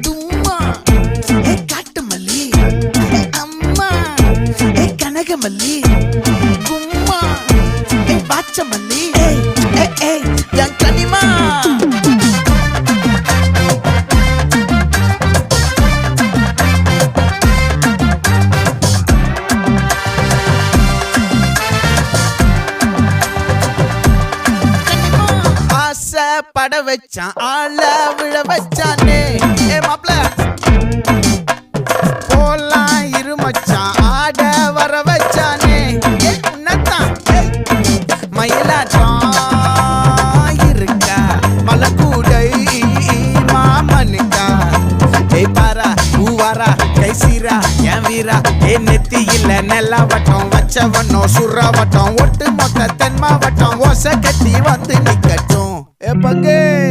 தும்மா ஏ காட்டு மல்லி அம்மா ஏ கனகமல்லி கும்மா ஏ பாச்ச மல்லி என் கனிமா பட வச்சான் ஆள விழ வச்சானே ஏ மாப்ள போலாம் இருமச்சான் ஆட வர வச்சானே ஏ உன்னத்தான் மயிலாட்டம் இருக்கா மலக்கூடை மாமனுக்கா ஏய் பாரா பூவாரா கைசீரா என் வீரா ஏ நெத்தி இல்ல நெல்லா வட்டம் வச்சவனோ சுறா வட்டம் ஒட்டு மொத்த தென் மாவட்டம் ஓசை கட்டி வந்து நிக்கட்டும். É pra quem?